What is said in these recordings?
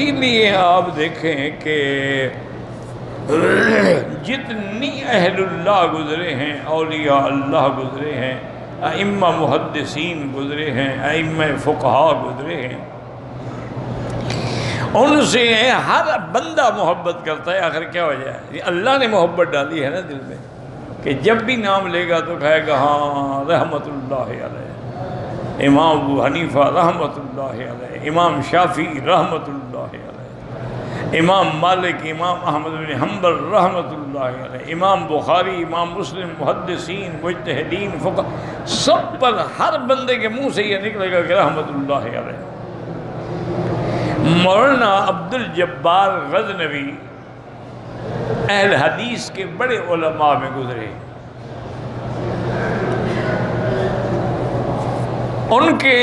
اسی لیے آپ دیکھیں کہ جتنی اہل اللہ گزرے ہیں، اولیاء اللہ گزرے ہیں، ائمہ محدثین گزرے ہیں، ائمہ فقہا گزرے ہیں، ان سے ہر بندہ محبت کرتا ہے۔ آخر کیا وجہ ہے؟ یہ اللہ نے محبت ڈالی ہے نا دل میں، کہ جب بھی نام لے گا تو کہے گا ہاں رحمت اللہ علیہ، امام ابو حنیفہ رحمت اللہ علیہ، امام شافعی رحمت اللہ علیہ، امام مالک، امام احمد بن حنبل رحمت اللہ علیہ، امام بخاری، امام مسلم، محدثین، مجتہدین، فقہ، سب پر ہر بندے کے منہ سے یہ نکلے گا کہ رحمت اللہ علیہ۔ مولانا عبد الجبار غزنوی اہل حدیث کے بڑے علماء میں گزرے، ان کے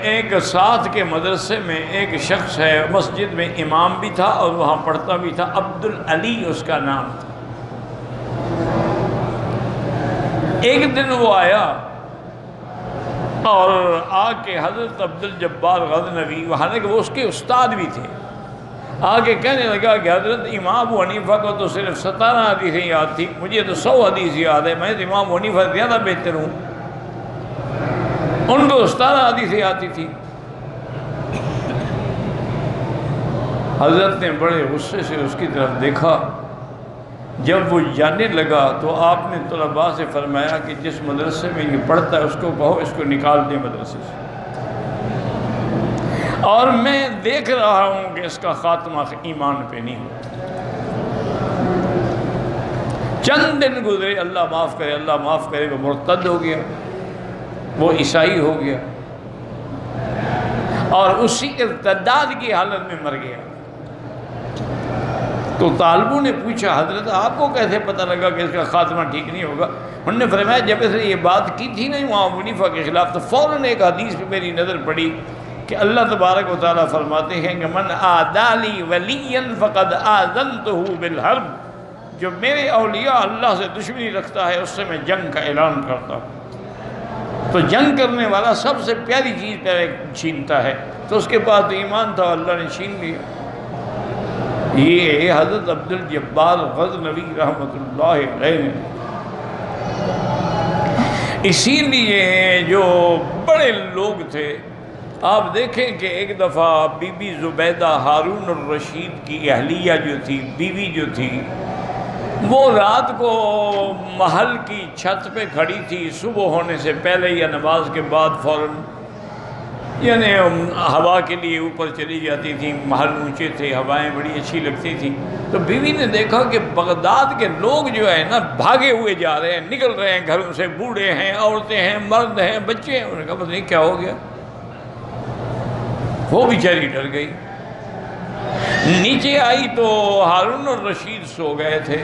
ایک ساتھ کے مدرسے میں ایک شخص ہے، مسجد میں امام بھی تھا اور وہاں پڑھتا بھی تھا، عبد العلی اس کا نام تھا۔ ایک دن وہ آیا اور آ کے حضرت عبد الجبار غزنوی، حالانکہ وہ اس کے استاد بھی تھے، آ کے کہنے لگا کہ حضرت امام ابو حنیفہ کو تو صرف 17 حدیثیں یاد تھی، مجھے تو 100 حدیث یاد ہے، میں تو امام ابو حنیفہ سے زیادہ بہتر ہوں، ان کو 17 حدیثیں آتی تھی۔ حضرت نے بڑے غصے سے اس کی طرف دیکھا، جب وہ جانے لگا تو آپ نے طلباء سے فرمایا کہ جس مدرسے میں یہ پڑھتا ہے اس کو کہو اس کو نکال دیں مدرسے سے، اور میں دیکھ رہا ہوں کہ اس کا خاتمہ ایمان پہ نہیں ہوتا۔ چند دن گزرے، اللہ معاف کرے، اللہ معاف کرے، وہ مرتد ہو گیا، وہ عیسائی ہو گیا اور اسی ارتداد کی حالت میں مر گیا۔ تو طالبوں نے پوچھا حضرت آپ کو کیسے پتہ لگا کہ اس کا خاتمہ ٹھیک نہیں ہوگا؟ انہوں نے فرمایا جب اس نے یہ بات کی تھی نا امام ابو حنیفہ کے خلاف، تو فوراً ایک حدیث پہ میری نظر پڑی کہ اللہ تبارک و تعالیٰ فرماتے ہیں کہ من عادی ولیا فقد آذنتہ بالحرب، جو میرے اولیاء اللہ سے دشمنی رکھتا ہے اس سے میں جنگ کا اعلان کرتا ہوں۔ تو جنگ کرنے والا سب سے پیاری چیز پہلے چھینتا ہے، تو اس کے بعد ایمان تھا، اللہ نے چھین لیا۔ یہ حضرت عبد الجبار غزنوی رحمۃ اللہ علیہ نے، اسی لیے جو بڑے لوگ تھے، آپ دیکھیں کہ ایک دفعہ بی بی زبیدہ ہارون الرشید کی اہلیہ جو تھی، بیوی جو تھی، وہ رات کو محل کی چھت پہ کھڑی تھی، صبح ہونے سے پہلے یا نماز کے بعد فوراً، یعنی ہوا کے لیے اوپر چلی جاتی تھی، محل اونچے تھے، ہوائیں بڑی اچھی لگتی تھیں، تو بیوی نے دیکھا کہ بغداد کے لوگ جو ہے نا بھاگے ہوئے جا رہے ہیں، نکل رہے ہیں گھروں سے، بوڑھے ہیں، عورتیں ہیں، مرد ہیں، بچے ہیں۔ انہوں نے کہا پتہ نہیں کیا ہو گیا، وہ بیچاری ڈر گئی، نیچے آئی تو ہارون الرشید سو گئے تھے،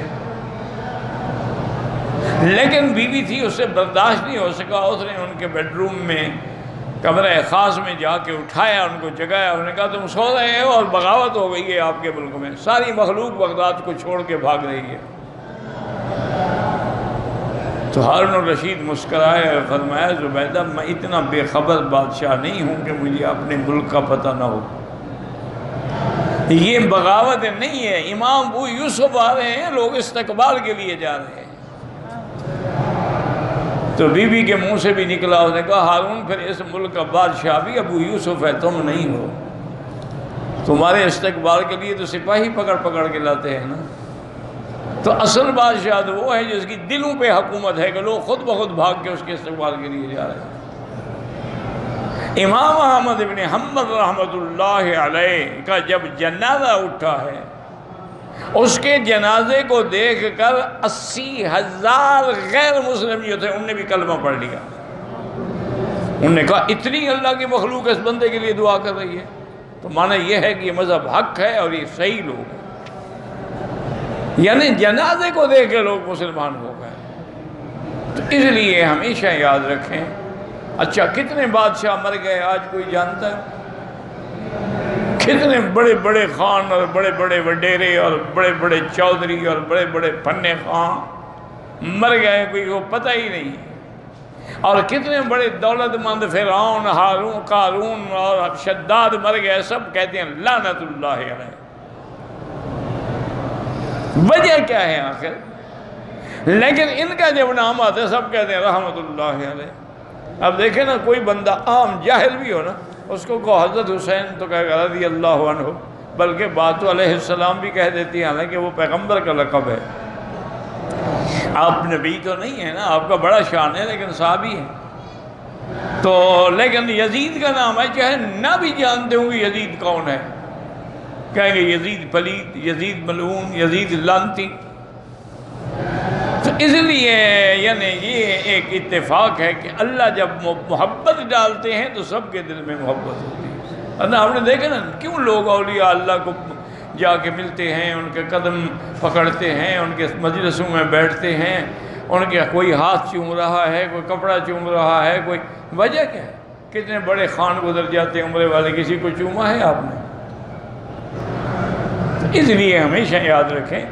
لیکن بیوی تھی، اس سے برداشت نہیں ہو سکا، اس نے ان کے بیڈ روم میں کمرہ خاص میں جا کے اٹھایا، ان کو جگایا، انہوں نے کہا تم سو رہے ہو اور بغاوت ہو گئی ہے آپ کے ملک میں، ساری مخلوق بغداد کو چھوڑ کے بھاگ رہی ہے۔ تو ہارون الرشید مسکرائے اور فرمایا زبیدہ میں اتنا بے خبر بادشاہ نہیں ہوں کہ مجھے اپنے ملک کا پتہ نہ ہو، یہ بغاوت نہیں ہے، امام ابو یوسف آ رہے ہیں، لوگ استقبال کے لیے جا رہے ہیں۔ تو بی بی کے منہ سے بھی نکلا، اس نے کہا ہارون پھر اس ملک کا بادشاہ بھی ابو یوسف ہے، تم نہیں ہو، تمہارے استقبال کے لیے تو سپاہی پکڑ پکڑ کے لاتے ہیں نا، تو اصل بادشاہ تو وہ ہے جس کی دلوں پہ حکومت ہے کہ لوگ خود بخود بھاگ کے اس کے استقبال کے لیے جا رہے ہیں۔ امام احمد بن حنبل رحمۃ اللہ علیہ کا جب جنازہ اٹھا ہے، اس کے جنازے کو دیکھ کر 80,000 غیر مسلم جو تھے انہوں نے بھی کلمہ پڑھ لیا۔ انہوں نے کہا اتنی اللہ کی مخلوق اس بندے کے لیے دعا کر رہی ہے، تو معنی یہ ہے کہ یہ مذہب حق ہے اور یہ صحیح لوگ ہیں، یعنی جنازے کو دیکھ کے لوگ مسلمان ہو گئے۔ تو اس لیے ہمیشہ یاد رکھیں، اچھا کتنے بادشاہ مر گئے آج کوئی جانتا ہے؟ کتنے بڑے بڑے خان اور بڑے بڑے وڈیرے اور بڑے بڑے چودھری اور بڑے بڑے پنے خان مر گئے، کوئی کو پتہ ہی نہیں۔ اور کتنے بڑے دولت مند فرعون، ہارون، قارون اور شداد مر گئے، سب کہتے ہیں لعنت اللہ علیہ۔ وجہ کیا ہے آخر؟ لیکن ان کا جب نام آتا ہے سب کہتے ہیں رحمت اللہ علیہ۔ اب دیکھیں نا، کوئی بندہ عام جاہل بھی ہو نا، اس کو حضرت حسین تو کہے گا رضی اللہ عنہ، بلکہ بات تو علیہ السلام بھی کہہ دیتی ہے، حالانکہ وہ پیغمبر کا لقب ہے۔ آپ نبی تو نہیں ہے نا، آپ کا بڑا شان ہے لیکن صحابی ہے تو، لیکن یزید کا نام ہے، چاہے نہ بھی جانتے ہوں گے یزید کون ہے، کہیں گے یزید پلید، یزید ملعون، یزید لعنتی۔ تو اس لیے یعنی یہ ایک اتفاق ہے کہ اللہ جب محبت ڈالتے ہیں تو سب کے دل میں محبت ہوتی ہے۔ ورنہ آپ نے دیکھا نا کیوں لوگ اولیاء اللہ کو جا کے ملتے ہیں، ان کے قدم پکڑتے ہیں، ان کے مجلسوں میں بیٹھتے ہیں، ان کے کوئی ہاتھ چوم رہا ہے، کوئی کپڑا چوم رہا ہے، کوئی وجہ کیا ہے؟ کتنے بڑے خان گزر جاتے ہیں عمرے والے، کسی کو چوما ہے آپ نے؟ اس لیے ہمیشہ یاد رکھیں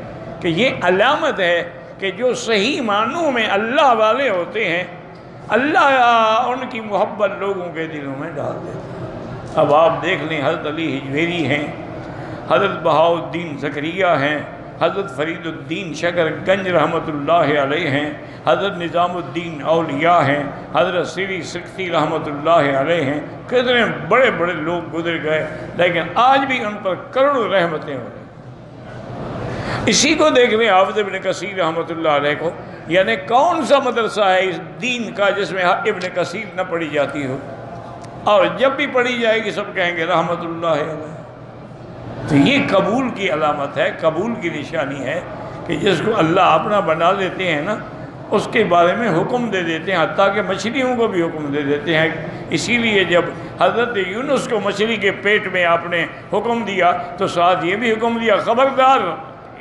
کہ یہ علامت ہے کہ جو صحیح معنوں میں اللہ والے ہوتے ہیں، اللہ ان کی محبت لوگوں کے دلوں میں ڈال دیتا ہے۔ اب آپ دیکھ لیں، حضرت علی حجویری ہیں، حضرت بہاؤالدین زکریا ہیں، حضرت فرید الدین شکر گنج رحمۃ اللہ علیہ ہیں، حضرت نظام الدین اولیاء ہیں، حضرت سری سکتی رحمۃ اللہ علیہ ہیں، کتنے بڑے بڑے لوگ گزر گئے، لیکن آج بھی ان پر کروڑوں رحمتیں ہو رہی ہیں۔ اسی کو دیکھ لیں حافظ ابن کثیر رحمۃ اللہ علیہ کو، یعنی کون سا مدرسہ ہے اس دین کا جس میں ابن کثیر نہ پڑھی جاتی ہو، اور جب بھی پڑھی جائے گی سب کہیں گے رحمۃ اللہ علیہ۔ تو یہ قبول کی علامت ہے، قبول کی نشانی ہے کہ جس کو اللہ اپنا بنا لیتے ہیں نا، اس کے بارے میں حکم دے دیتے ہیں، حتیٰ کہ مچھلیوں کو بھی حکم دے دیتے ہیں۔ اسی لیے جب حضرت یونس کو مچھلی کے پیٹ میں آپ نے حکم دیا تو ساتھ یہ بھی حکم دیا، خبردار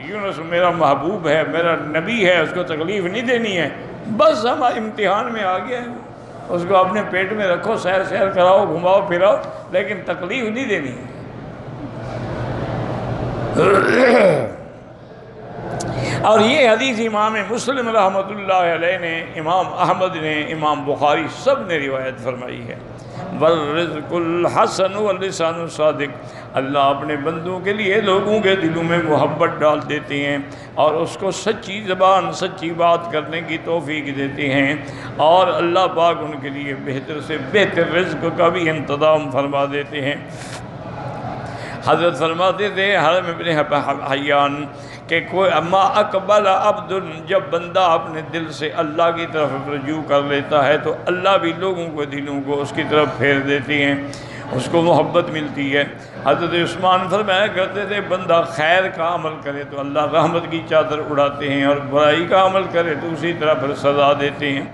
یونس میرا محبوب ہے، میرا نبی ہے، اس کو تکلیف نہیں دینی ہے۔ بس ہم امتحان میں آ گیا ہے، اس کو اپنے پیٹ میں رکھو، سیر سیر کراؤ، گھماؤ پھراؤ، لیکن تکلیف نہیں دینی ہے۔ اور یہ حدیث امام مسلم رحمۃ اللہ علیہ نے، امام احمد نے، امام بخاری سب نے روایت فرمائی ہے۔ والرزق الحسن واللسان الصادق، اللہ اپنے بندوں کے لیے لوگوں کے دلوں میں محبت ڈال دیتے ہیں اور اس کو سچی زبان، سچی بات کرنے کی توفیق دیتے ہیں، اور اللہ پاک ان کے لیے بہتر سے بہتر رزق کا بھی انتظام فرما دیتے ہیں۔ حضرت فرماتے تھے حرم ابن حیان کہ کوئی اما اقبل عبد، جب بندہ اپنے دل سے اللہ کی طرف رجوع کر لیتا ہے تو اللہ بھی لوگوں کے دلوں کو اس کی طرف پھیر دیتی ہیں، اس کو محبت ملتی ہے۔ حضرت عثمان فرمایا کرتے تھے بندہ خیر کا عمل کرے تو اللہ رحمت کی چادر اڑاتے ہیں، اور برائی کا عمل کرے تو اسی طرح پھر سزا دیتے ہیں۔